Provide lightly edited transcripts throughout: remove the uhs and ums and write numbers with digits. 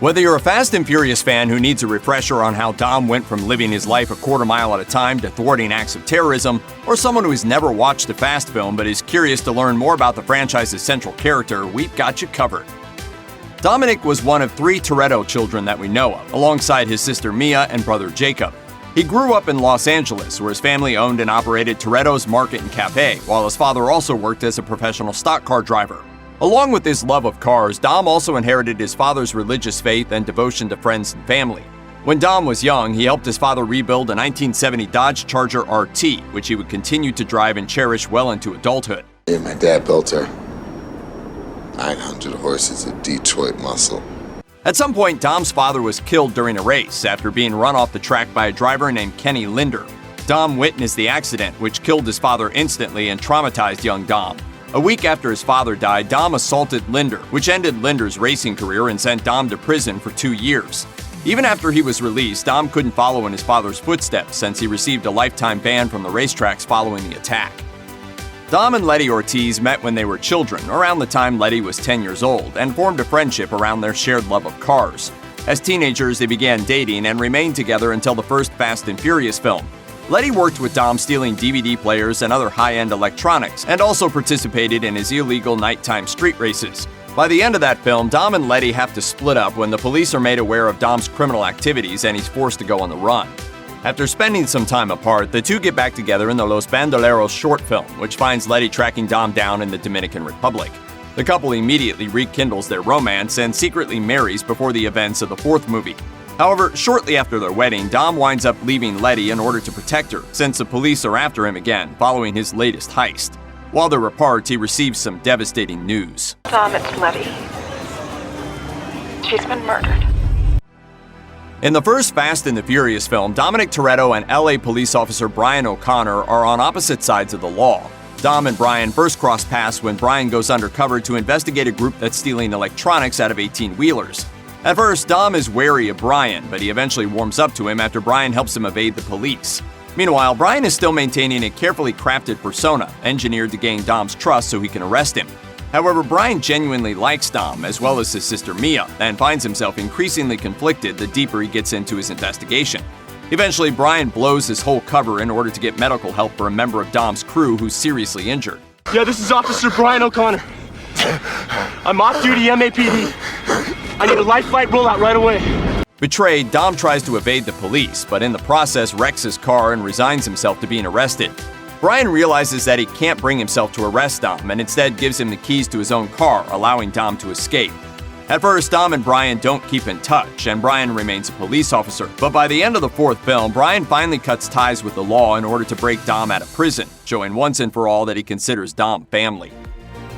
Whether you're a Fast and Furious fan who needs a refresher on how Dom went from living his life a quarter mile at a time to thwarting acts of terrorism, or someone who has never watched a Fast film but is curious to learn more about the franchise's central character, we've got you covered. Dominic was one of 3 Toretto children that we know of, alongside his sister Mia and brother Jacob. He grew up in Los Angeles, where his family owned and operated Toretto's Market and Cafe, while his father also worked as a professional stock car driver. Along with his love of cars, Dom also inherited his father's religious faith and devotion to friends and family. When Dom was young, he helped his father rebuild a 1970 Dodge Charger RT, which he would continue to drive and cherish well into adulthood. Yeah, my dad built her. 900 horses of Detroit muscle. At some point, Dom's father was killed during a race after being run off the track by a driver named Kenny Linder. Dom witnessed the accident, which killed his father instantly and traumatized young Dom. A week after his father died, Dom assaulted Linder, which ended Linder's racing career and sent Dom to prison for 2 years. Even after he was released, Dom couldn't follow in his father's footsteps since he received a lifetime ban from the racetracks following the attack. Dom and Letty Ortiz met when they were children, around the time Letty was 10 years old, and formed a friendship around their shared love of cars. As teenagers, they began dating and remained together until the first Fast and Furious film. Letty worked with Dom stealing DVD players and other high-end electronics, and also participated in his illegal nighttime street races. By the end of that film, Dom and Letty have to split up when the police are made aware of Dom's criminal activities and he's forced to go on the run. After spending some time apart, the two get back together in the Los Bandoleros short film, which finds Letty tracking Dom down in the Dominican Republic. The couple immediately rekindles their romance and secretly marries before the events of the 4th movie. However, shortly after their wedding, Dom winds up leaving Letty in order to protect her, since the police are after him again, following his latest heist. While they're apart, he receives some devastating news. Dom, it's Letty. She's been murdered. In the first Fast and the Furious film, Dominic Toretto and LA police officer Brian O'Connor are on opposite sides of the law. Dom and Brian first cross paths when Brian goes undercover to investigate a group that's stealing electronics out of 18-wheelers. At first, Dom is wary of Brian, but he eventually warms up to him after Brian helps him evade the police. Meanwhile, Brian is still maintaining a carefully crafted persona, engineered to gain Dom's trust so he can arrest him. However, Brian genuinely likes Dom, as well as his sister Mia, and finds himself increasingly conflicted the deeper he gets into his investigation. Eventually, Brian blows his whole cover in order to get medical help for a member of Dom's crew who's seriously injured. Yeah, this is Officer Brian O'Connor. I'm off-duty MAPD. I need a life flight rollout right away. Betrayed, Dom tries to evade the police, but in the process wrecks his car and resigns himself to being arrested. Brian realizes that he can't bring himself to arrest Dom and instead gives him the keys to his own car, allowing Dom to escape. At first, Dom and Brian don't keep in touch, and Brian remains a police officer. But by the end of the 4th film, Brian finally cuts ties with the law in order to break Dom out of prison, showing once and for all that he considers Dom family.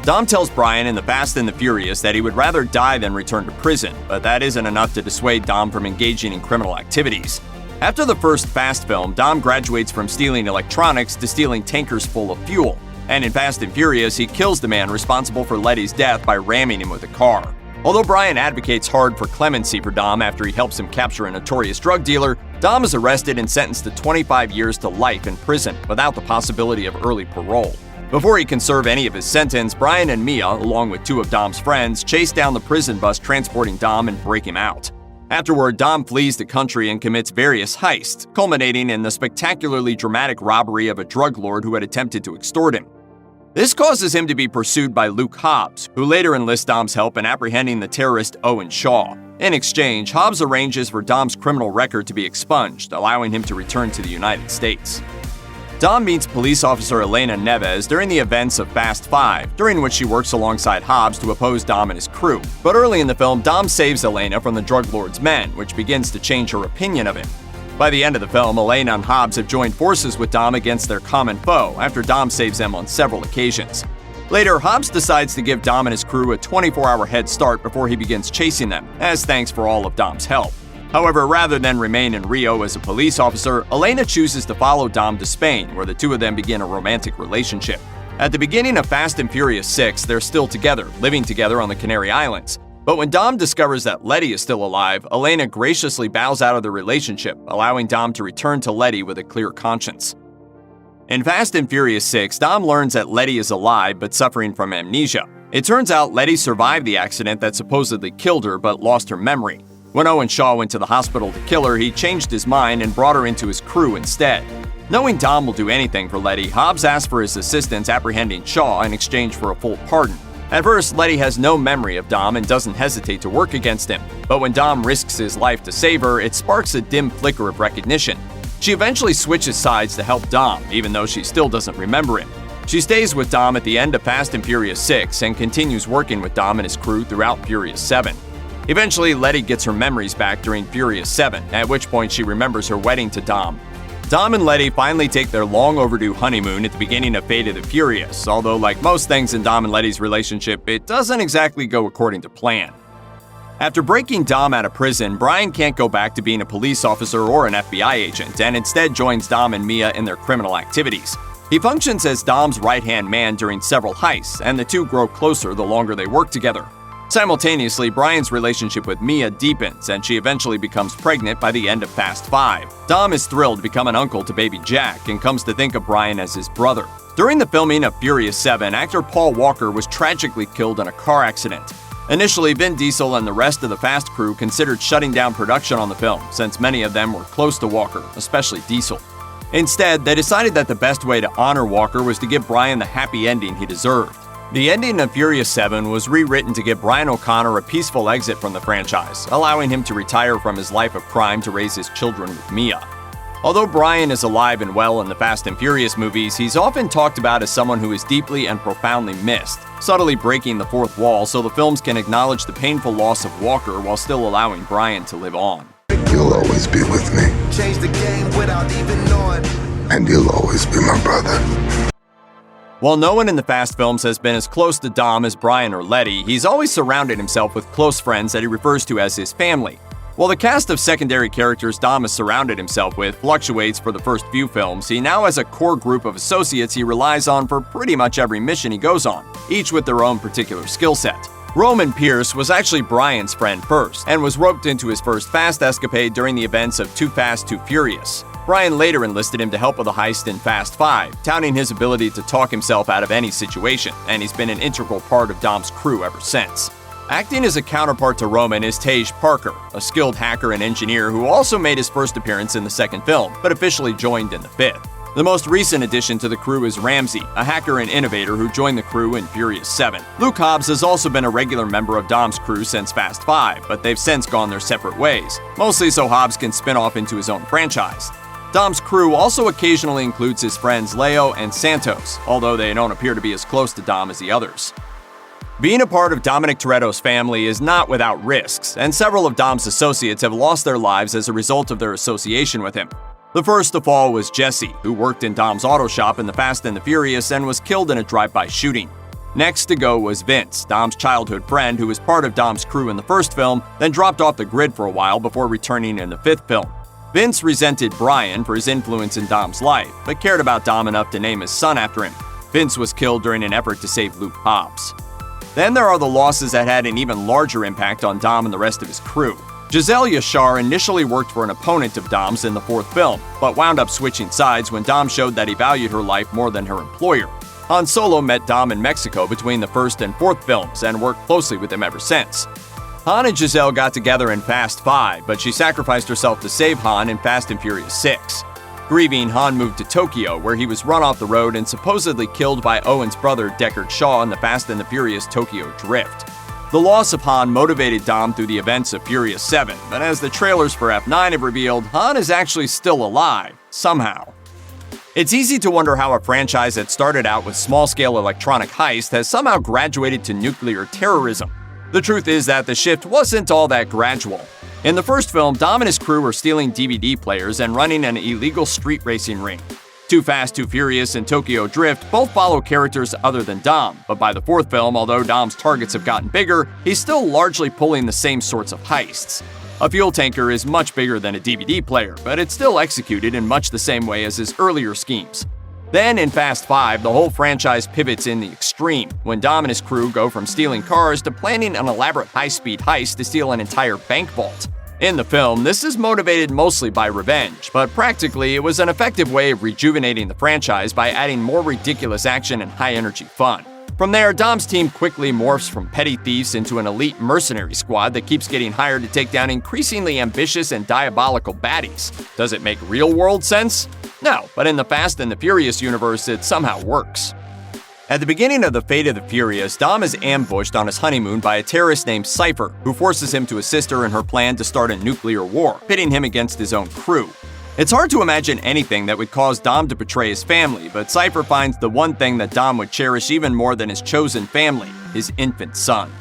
Dom tells Brian in The Fast and the Furious that he would rather die than return to prison, but that isn't enough to dissuade Dom from engaging in criminal activities. After the first Fast film, Dom graduates from stealing electronics to stealing tankers full of fuel, and in Fast and Furious, he kills the man responsible for Letty's death by ramming him with a car. Although Brian advocates hard for clemency for Dom after he helps him capture a notorious drug dealer, Dom is arrested and sentenced to 25 years to life in prison without the possibility of early parole. Before he can serve any of his sentence, Brian and Mia, along with 2 of Dom's friends, chase down the prison bus transporting Dom and break him out. Afterward, Dom flees the country and commits various heists, culminating in the spectacularly dramatic robbery of a drug lord who had attempted to extort him. This causes him to be pursued by Luke Hobbs, who later enlists Dom's help in apprehending the terrorist Owen Shaw. In exchange, Hobbs arranges for Dom's criminal record to be expunged, allowing him to return to the United States. Dom meets police officer Elena Neves during the events of Fast 5, during which she works alongside Hobbs to oppose Dom and his crew. But early in the film, Dom saves Elena from the drug lord's men, which begins to change her opinion of him. By the end of the film, Elena and Hobbs have joined forces with Dom against their common foe, after Dom saves them on several occasions. Later, Hobbs decides to give Dom and his crew a 24-hour head start before he begins chasing them, as thanks for all of Dom's help. However, rather than remain in Rio as a police officer, Elena chooses to follow Dom to Spain, where the 2 of them begin a romantic relationship. At the beginning of Fast and Furious 6, they're still together, living together on the Canary Islands. But when Dom discovers that Letty is still alive, Elena graciously bows out of the relationship, allowing Dom to return to Letty with a clear conscience. In Fast and Furious 6, Dom learns that Letty is alive but suffering from amnesia. It turns out Letty survived the accident that supposedly killed her but lost her memory. When Owen Shaw went to the hospital to kill her, he changed his mind and brought her into his crew instead. Knowing Dom will do anything for Letty, Hobbs asks for his assistance apprehending Shaw in exchange for a full pardon. At first, Letty has no memory of Dom and doesn't hesitate to work against him, but when Dom risks his life to save her, it sparks a dim flicker of recognition. She eventually switches sides to help Dom, even though she still doesn't remember him. She stays with Dom at the end of Fast and Furious 6 and continues working with Dom and his crew throughout Furious 7. Eventually, Letty gets her memories back during Furious 7, at which point she remembers her wedding to Dom. Dom and Letty finally take their long overdue honeymoon at the beginning of Fate of the Furious, although like most things in Dom and Letty's relationship, it doesn't exactly go according to plan. After breaking Dom out of prison, Brian can't go back to being a police officer or an FBI agent, and instead joins Dom and Mia in their criminal activities. He functions as Dom's right-hand man during several heists, and the two grow closer the longer they work together. Simultaneously, Brian's relationship with Mia deepens, and she eventually becomes pregnant by the end of Fast 5. Dom is thrilled to become an uncle to baby Jack and comes to think of Brian as his brother. During the filming of Furious 7, actor Paul Walker was tragically killed in a car accident. Initially, Vin Diesel and the rest of the Fast crew considered shutting down production on the film, since many of them were close to Walker, especially Diesel. Instead, they decided that the best way to honor Walker was to give Brian the happy ending he deserved. The ending of Furious 7 was rewritten to give Brian O'Connor a peaceful exit from the franchise, allowing him to retire from his life of crime to raise his children with Mia. Although Brian is alive and well in the Fast and Furious movies, he's often talked about as someone who is deeply and profoundly missed, subtly breaking the fourth wall so the films can acknowledge the painful loss of Walker while still allowing Brian to live on. You'll always be with me. Change the game without even knowing. And you'll always be my brother. While no one in the Fast films has been as close to Dom as Brian or Letty, he's always surrounded himself with close friends that he refers to as his family. While the cast of secondary characters Dom has surrounded himself with fluctuates for the first few films, he now has a core group of associates he relies on for pretty much every mission he goes on, each with their own particular skill set. Roman Pierce was actually Brian's friend first, and was roped into his first Fast escapade during the events of Too Fast, Too Furious. Brian later enlisted him to help with a heist in Fast 5, touting his ability to talk himself out of any situation, and he's been an integral part of Dom's crew ever since. Acting as a counterpart to Roman is Tej Parker, a skilled hacker and engineer who also made his first appearance in the second film, but officially joined in the fifth. The most recent addition to the crew is Ramsey, a hacker and innovator who joined the crew in Furious 7. Luke Hobbs has also been a regular member of Dom's crew since Fast 5, but they've since gone their separate ways, mostly so Hobbs can spin off into his own franchise. Dom's crew also occasionally includes his friends Leo and Santos, although they don't appear to be as close to Dom as the others. Being a part of Dominic Toretto's family is not without risks, and several of Dom's associates have lost their lives as a result of their association with him. The first to fall was Jesse, who worked in Dom's auto shop in The Fast and the Furious and was killed in a drive-by shooting. Next to go was Vince, Dom's childhood friend who was part of Dom's crew in the first film, then dropped off the grid for a while before returning in the fifth film. Vince resented Brian for his influence in Dom's life, but cared about Dom enough to name his son after him. Vince was killed during an effort to save Luke Hobbs. Then there are the losses that had an even larger impact on Dom and the rest of his crew. Giselle Yashar initially worked for an opponent of Dom's in the fourth film, but wound up switching sides when Dom showed that he valued her life more than her employer. Han Solo met Dom in Mexico between the first and fourth films and worked closely with him ever since. Han and Giselle got together in Fast 5, but she sacrificed herself to save Han in Fast and Furious 6. Grieving, Han moved to Tokyo, where he was run off the road and supposedly killed by Owen's brother Deckard Shaw in the Fast and the Furious Tokyo Drift. The loss of Han motivated Dom through the events of Furious 7, but as the trailers for F9 have revealed, Han is actually still alive, somehow. It's easy to wonder how a franchise that started out with small-scale electronic heist has somehow graduated to nuclear terrorism. The truth is that the shift wasn't all that gradual. In the first film, Dom and his crew were stealing DVD players and running an illegal street racing ring. Too Fast, Too Furious and Tokyo Drift both follow characters other than Dom, but by the fourth film, although Dom's targets have gotten bigger, he's still largely pulling the same sorts of heists. A fuel tanker is much bigger than a DVD player, but it's still executed in much the same way as his earlier schemes. Then in Fast 5, the whole franchise pivots in the extreme, when Dom and his crew go from stealing cars to planning an elaborate high-speed heist to steal an entire bank vault. In the film, this is motivated mostly by revenge, but practically it was an effective way of rejuvenating the franchise by adding more ridiculous action and high-energy fun. From there, Dom's team quickly morphs from petty thieves into an elite mercenary squad that keeps getting hired to take down increasingly ambitious and diabolical baddies. Does it make real-world sense? No, but in the Fast and the Furious universe, it somehow works. At the beginning of The Fate of the Furious, Dom is ambushed on his honeymoon by a terrorist named Cypher, who forces him to assist her in her plan to start a nuclear war, pitting him against his own crew. It's hard to imagine anything that would cause Dom to betray his family, but Cypher finds the one thing that Dom would cherish even more than his chosen family, his infant son.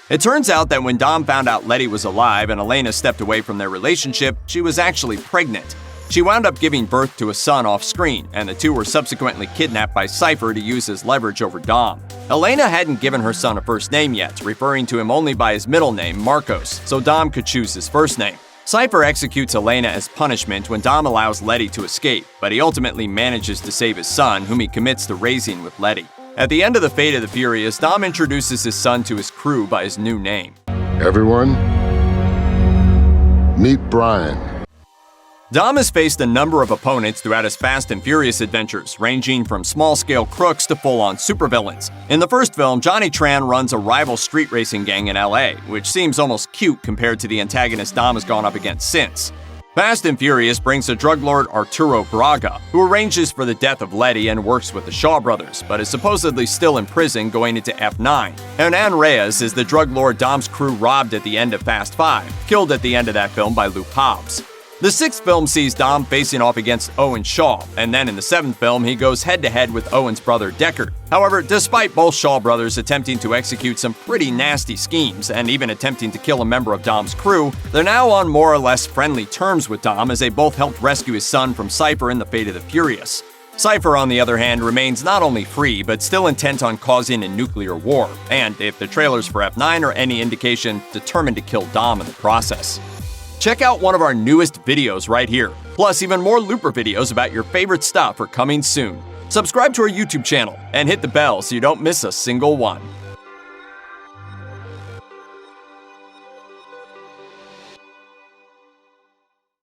It turns out that when Dom found out Letty was alive and Elena stepped away from their relationship, she was actually pregnant. She wound up giving birth to a son off-screen, and the two were subsequently kidnapped by Cypher to use as leverage over Dom. Elena hadn't given her son a first name yet, referring to him only by his middle name, Marcos, so Dom could choose his first name. Cypher executes Elena as punishment when Dom allows Letty to escape, but he ultimately manages to save his son, whom he commits to raising with Letty. At the end of The Fate of the Furious, Dom introduces his son to his crew by his new name. Everyone, meet Brian. Dom has faced a number of opponents throughout his Fast and Furious adventures, ranging from small-scale crooks to full-on supervillains. In the first film, Johnny Tran runs a rival street racing gang in LA, which seems almost cute compared to the antagonist Dom has gone up against since. Fast and Furious brings the drug lord Arturo Braga, who arranges for the death of Letty and works with the Shaw brothers, but is supposedly still in prison going into F9. Hernan Reyes is the drug lord Dom's crew robbed at the end of Fast 5, killed at the end of that film by Luke Hobbs. The sixth film sees Dom facing off against Owen Shaw, and then in the seventh film, he goes head-to-head with Owen's brother Deckard. However, despite both Shaw brothers attempting to execute some pretty nasty schemes, and even attempting to kill a member of Dom's crew, they're now on more or less friendly terms with Dom as they both helped rescue his son from Cypher in The Fate of the Furious. Cypher, on the other hand, remains not only free, but still intent on causing a nuclear war, and, if the trailers for F9 are any indication, determined to kill Dom in the process. Check out one of our newest videos right here. Plus, even more Looper videos about your favorite stuff are coming soon. Subscribe to our YouTube channel and hit the bell so you don't miss a single one.